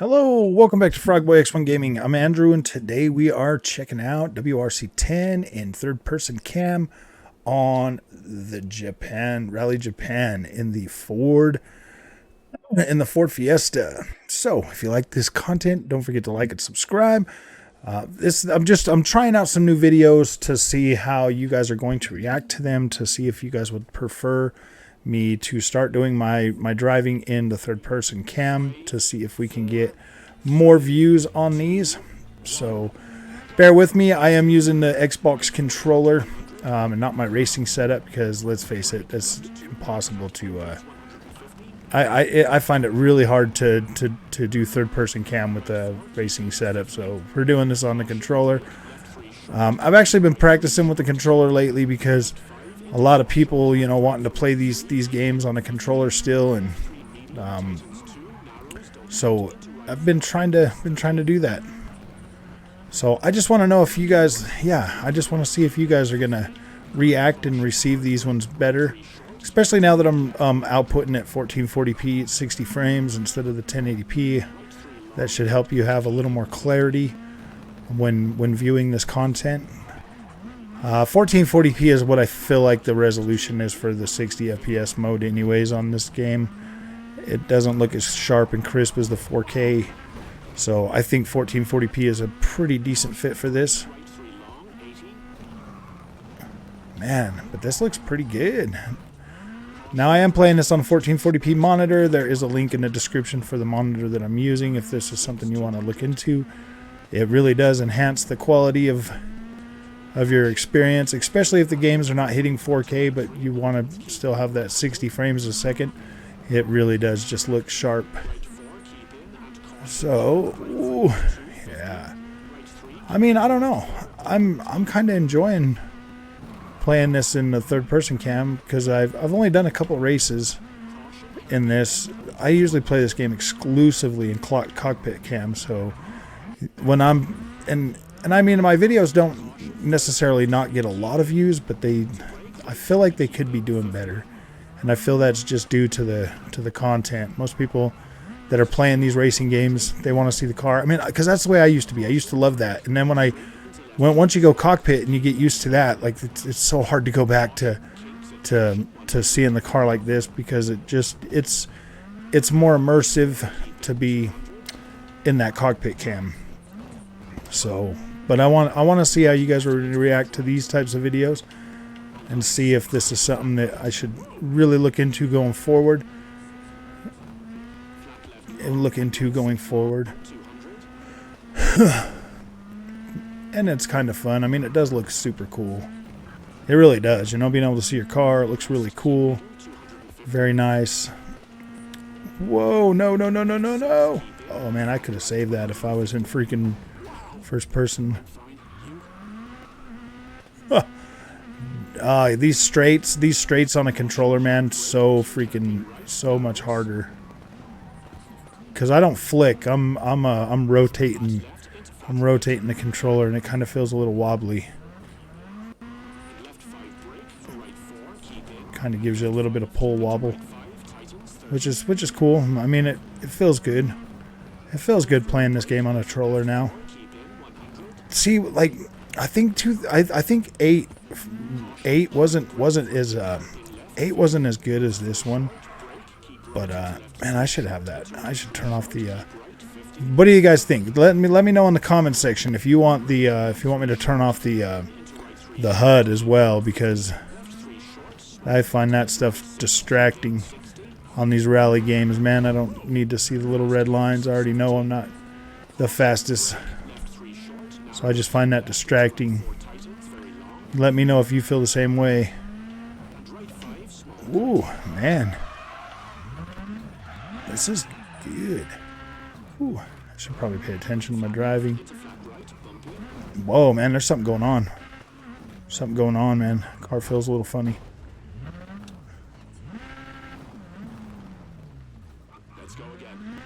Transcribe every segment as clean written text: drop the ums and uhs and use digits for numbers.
Hello, welcome back to Frogboy X1 Gaming. I'm Andrew, and today we are checking out WRC 10 in third-person cam on the Rally Japan in the Ford Fiesta. So, if you like this content, don't forget to like and subscribe. I'm trying out some new videos to see how you guys are going to react to them, to see if you guys would prefer me to start doing my driving in the third-person cam, to see if we can get more views on these. So bear with me. I am using the Xbox controller and not my racing setup, because let's face it, it's impossible to I find it really hard to do third-person cam with the racing setup, so we're doing this on the controller. I've actually been practicing with the controller lately because a lot of people, you know, wanting to play these games on a controller still, and so I've been trying to do that. So I just want to know if you guys, I just want to see if you guys are gonna react and receive these ones better, especially now that I'm outputting at 1440p at 60 frames instead of the 1080p. That should help you have a little more clarity when viewing this content. 1440p is what I feel like the resolution is for the 60 FPS mode anyways on this game. It doesn't look as sharp and crisp as the 4K, so I think 1440p is a pretty decent fit for this. Man, but this looks pretty good. Now, I am playing this on a 1440p monitor. There is a link in the description for the monitor that I'm using if this is something you want to look into. It really does enhance the quality of your experience, especially if the games are not hitting 4K, but you want to still have that 60 frames a second. It really does just look sharp. So, ooh, yeah. I mean, I don't know. I'm kind of enjoying playing this in the third-person cam, because I've only done a couple races in this. I usually play this game exclusively in cockpit cam, so when and I mean, my videos don't necessarily not get a lot of views, but I feel like they could be doing better, and I feel that's just due to the content. Most people that are playing these racing games, they want to see the car. I mean, because that's the way I used to be. I used to love that, and then once you go cockpit and you get used to that, like it's so hard to go back to seeing the car like this, because it's more immersive to be in that cockpit cam. So, but I want to see how you guys will react to these types of videos, and see if this is something that I should really look into going forward. And it's kind of fun. I mean, it does look super cool. It really does. You know, being able to see your car, it looks really cool. Very nice. Whoa, no. Oh man, I could have saved that if I was in freaking first person. These straights on a controller, man, so much harder. Cause I don't flick. I'm rotating the controller, and it kind of feels a little wobbly. Kind of gives you a little bit of pull wobble, which is cool. I mean, it feels good. It feels good playing this game on a controller now. See, like, I think eight wasn't as good as this one, but man, I should have that. I should turn off the. What do you guys think? Let me know in the comment section if you want me to turn off the HUD as well, because I find that stuff distracting on these rally games. Man, I don't need to see the little red lines. I already know I'm not the fastest. So I just find that distracting. Let me know if you feel the same way. Ooh, man. This is good. Ooh, I should probably pay attention to my driving. Whoa, man, there's something going on. Something going on, man. Car feels a little funny. Let's go again.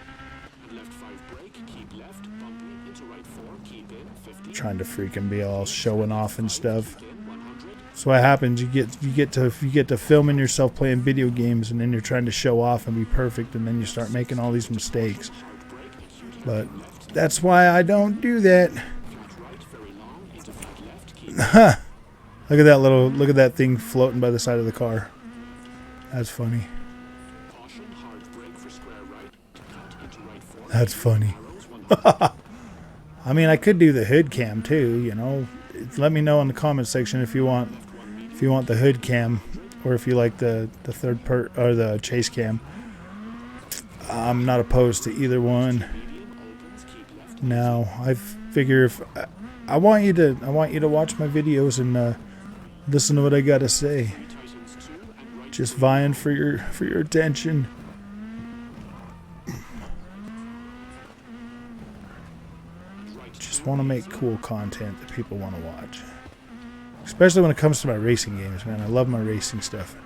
Left 5 brake, keep left, bumping into right 4, keep in 50. Trying to freaking be all showing off and stuff. So what happens? You get to filming yourself playing video games, and then you're trying to show off and be perfect, and then you start making all these mistakes. But that's why I don't do that. Look at that thing floating by the side of the car. That's funny. That's funny. I mean, I could do the hood cam too, you know. Let me know in the comment section if you want the hood cam, or if you like the or the chase cam. I'm not opposed to either one. Now, I figure if I want you to watch my videos and listen to what I gotta say. Just vying for your attention. Just want to make cool content that people want to watch. Especially when it comes to my racing games, man. I love my racing stuff.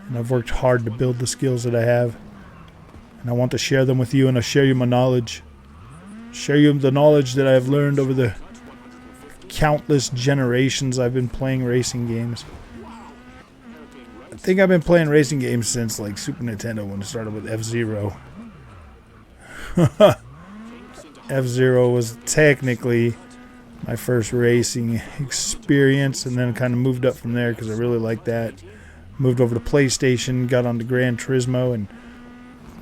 And I've worked hard to build the skills that I have. And I want to share them with you, and I'll share you my knowledge. Share you the knowledge that I've learned over the countless generations I've been playing racing games. I think I've been playing racing games since like Super Nintendo, when it started with F-Zero. F-Zero was technically my first racing experience, and then kind of moved up from there because I really liked that. Moved over to PlayStation, got onto Gran Turismo, and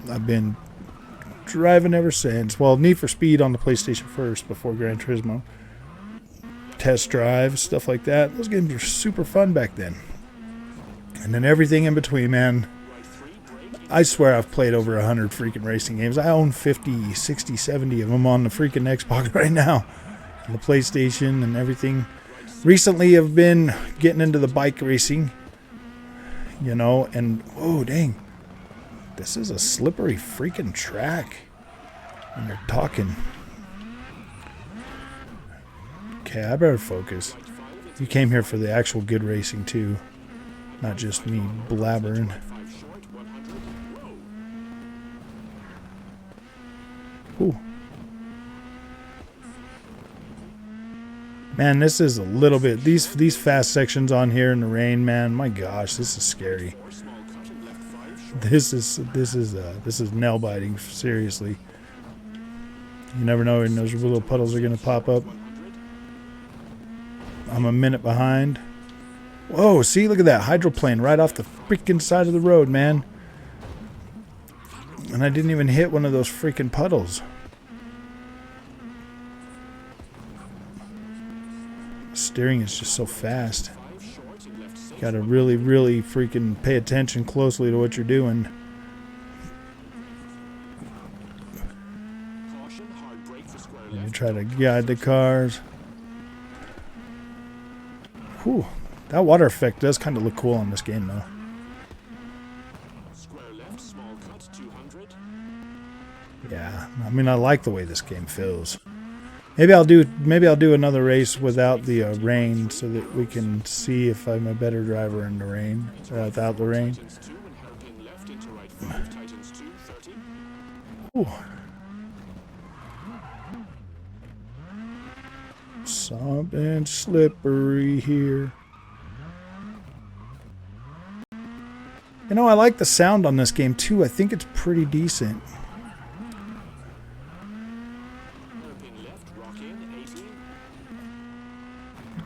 I've been driving ever since. Well, Need for Speed on the PlayStation first before Gran Turismo. Test drive, stuff like that. Those games were super fun back then. And then everything in between, man. I swear I've played over 100 freaking racing games. I own 50, 60, 70 of them on the freaking Xbox right now. And the PlayStation and everything. Recently I've been getting into the bike racing. You know, and oh dang. This is a slippery freaking track. And they're talking. Okay, I better focus. You came here for the actual good racing too. Not just me blabbering. Ooh. Man, this is a little bit, these fast sections on here in the rain, man, my gosh, this is scary. This is nail biting, seriously. You never know when those little puddles are gonna pop up. I'm a minute behind. Whoa, see, look at that hydroplane right off the freaking side of the road, man. And I didn't even hit one of those freaking puddles. Steering is just so fast. Gotta really, really freaking pay attention closely to what you're doing. And you try to guide the cars. Whew. That water effect does kind of look cool on this game, though. Yeah, I mean, I like the way this game feels. Maybe I'll do another race without the rain, so that we can see if I'm a better driver in the rain, without the rain. Ooh. Something slippery here. You know, I like the sound on this game too. I think it's pretty decent.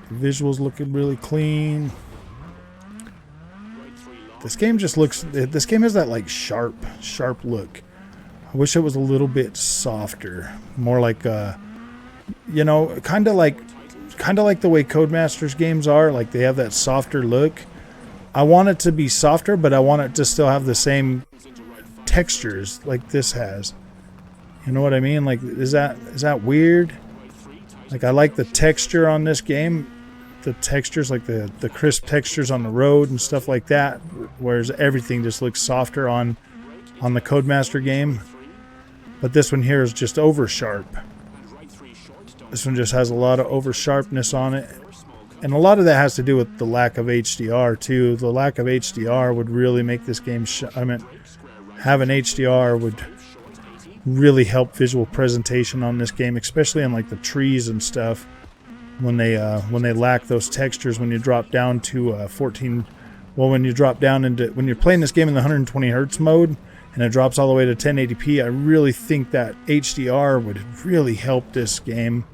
The visuals looking really clean. This game just looks, this game has that like sharp look. I wish it was a little bit softer, more like you know, kind of like the way Codemasters games are, like they have that softer look. I want it to be softer, but I want it to still have the same textures like this has. You know what I mean? Like, is that weird? Like, I like the texture on this game. The textures, like the crisp textures on the road and stuff like that, whereas everything just looks softer on the Codemaster game. But this one here is just over sharp. This one just has a lot of over sharpness on it. And a lot of that has to do with the lack of HDR too. The lack of HDR would really make this game, having HDR would really help visual presentation on this game, especially on like the trees and stuff. When they lack those textures, when you drop down to 14, well, when you drop down into, when you're playing this game in the 120 hertz mode, and it drops all the way to 1080p. I really think that HDR would really help this game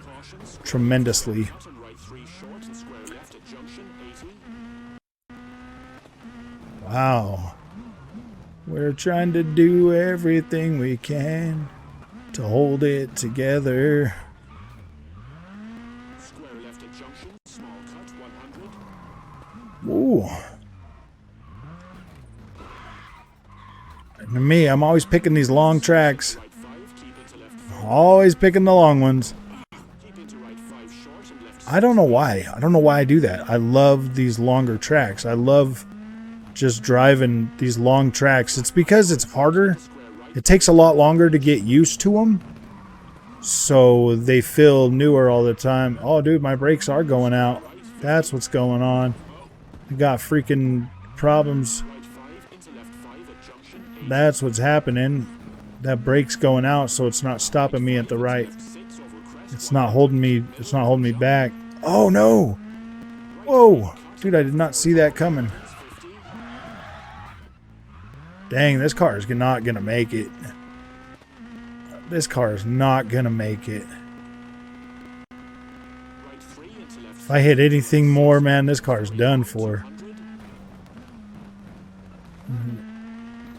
tremendously. Wow. We're trying to do everything we can to hold it together. Ooh. And to me, I'm always picking these long tracks. Always picking the long ones. I don't know why. I don't know why I do that. I love these longer tracks. I love just driving these long tracks. It's because it's harder. It takes a lot longer to get used to them. So they feel newer all the time. Oh, dude, my brakes are going out. That's what's going on. I got freaking problems. That's what's happening. That brake's going out, so it's not stopping me at the right. It's not holding me. It's not holding me back. Oh no! Whoa, dude, I did not see that coming. Dang, this car is not gonna make it. This car is not gonna make it. If I hit anything more, man, this car is done for.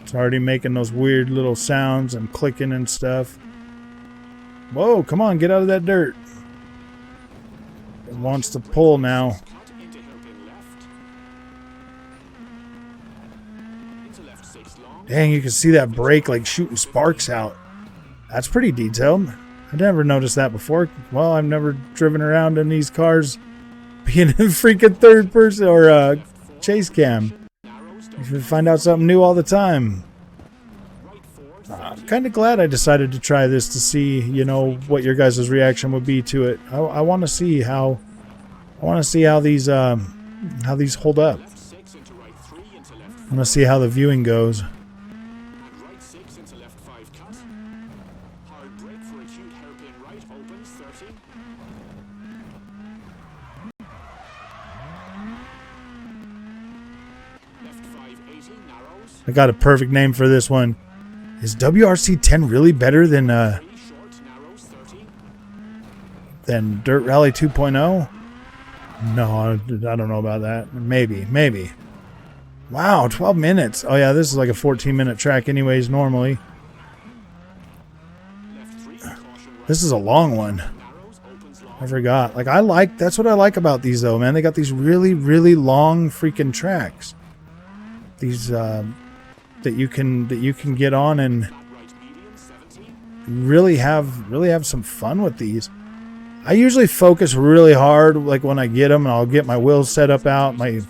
It's already making those weird little sounds and clicking and stuff. Whoa, come on, get out of that dirt. It wants to pull now. Dang, you can see that brake like shooting sparks out. That's pretty detailed. I never noticed that before. Well, I've never driven around in these cars being a freaking third person or chase cam. You find out something new all the time. I'm kind of glad I decided to try this to see, you know, what your guys' reaction would be to it. I want to see how these hold up. I want to see how the viewing goes. I got a perfect name for this one. Is WRC 10 really better than Dirt Rally 2.0? No, I don't know about that. Maybe. Wow, 12 minutes. Oh yeah, this is like a 14-minute track anyways normally. This is a long one. I forgot. That's what I like about these though, man. They got these really, really long freaking tracks. These that you can get on and really have some fun with these. I usually focus really hard, like when I get them, and I'll get my wheels set up out, my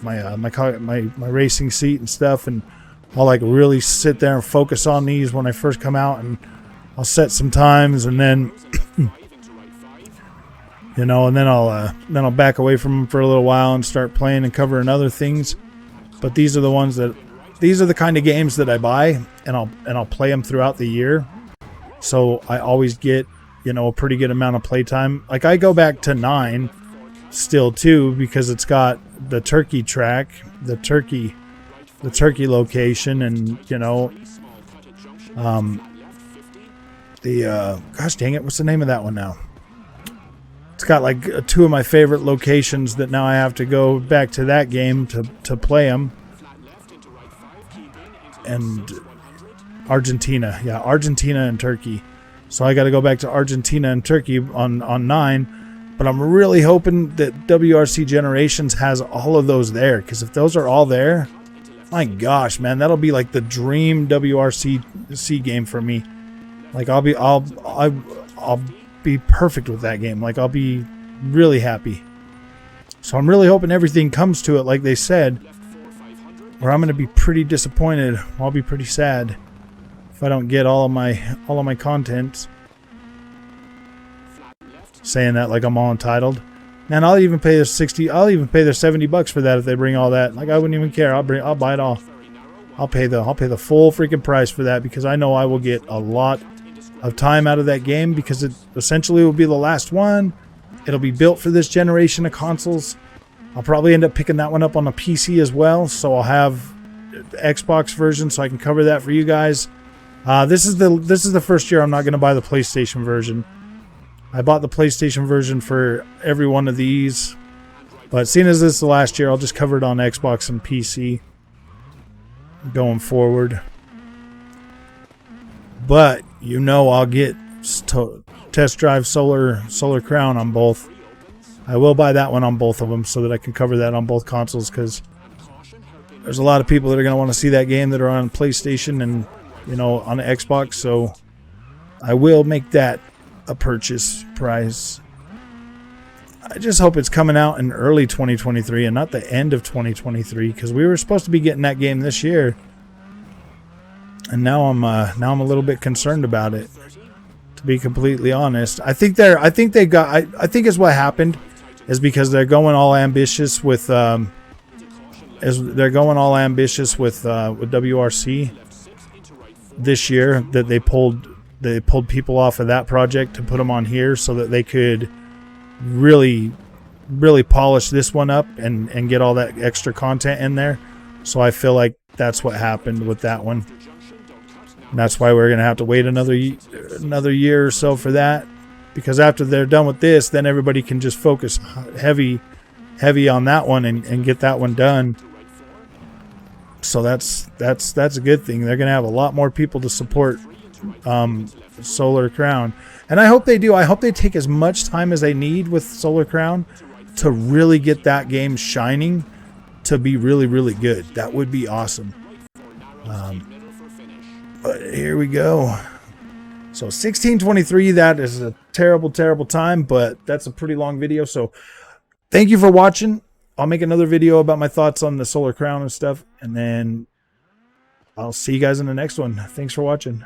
racing seat and stuff, and I'll like really sit there and focus on these when I first come out, and I'll set some times, and then you know, and then I'll back away from them for a little while and start playing and covering other things. But these are the kind of games that I buy, and I'll play them throughout the year. So I always get, you know, a pretty good amount of playtime. Like I go back to 9 still too, because it's got the turkey track, the turkey location, and you know, gosh dang it, what's the name of that one now? It's got like 2 of my favorite locations that now I have to go back to that game to play them. And Argentina, yeah, Argentina and Turkey. So I got to go back to Argentina and Turkey on 9. But I'm really hoping that WRC Generations has all of those there, because if those are all there, my gosh, man, that'll be like the dream WRC game for me. Like I'll be perfect with that game. Like I'll be really happy. So I'm really hoping everything comes to it like they said, or I'm going to be pretty disappointed. I'll be pretty sad if I don't get all of my contents. Saying that like I'm all entitled. Man, I'll even pay their $70 for that if they bring all that. Like I wouldn't even care. I'll buy it all. I'll pay the full freaking price for that, because I know I will get a lot of time out of that game, because it essentially will be the last one. It'll be built for this generation of consoles. I'll probably end up picking that one up on a PC as well, so I'll have the Xbox version so I can cover that for you guys. This is the first year I'm not going to buy the PlayStation version. I bought the PlayStation version for every one of these, but seeing as this is the last year, I'll just cover it on Xbox and PC going forward. But you know, I'll get test drive Solar Crown on both. I will buy that one on both of them so that I can cover that on both consoles, because there's a lot of people that are going to want to see that game that are on PlayStation and, you know, on the Xbox. So I will make that a purchase price. I just hope it's coming out in early 2023 and not the end of 2023, because we were supposed to be getting that game this year, and now I'm a little bit concerned about it, to be completely honest. I think is what happened is because they're going all ambitious with WRC this year, that they pulled people off of that project to put them on here so that they could really polish this one up and get all that extra content in there. So I feel like that's what happened with that one. And that's why we're going to have to wait another year or so for that, because after they're done with this, then everybody can just focus heavy on that one and get that one done. So that's a good thing. They're going to have a lot more people to support Solar Crown, and I hope they do. I hope they take as much time as they need with Solar Crown to really get that game shining to be really, really good. That would be awesome. But here we go. So 16:23, that is a terrible time, but that's a pretty long video. So thank you for watching. I'll make another video about my thoughts on the Solar Crown and stuff, and then I'll see you guys in the next one. Thanks for watching.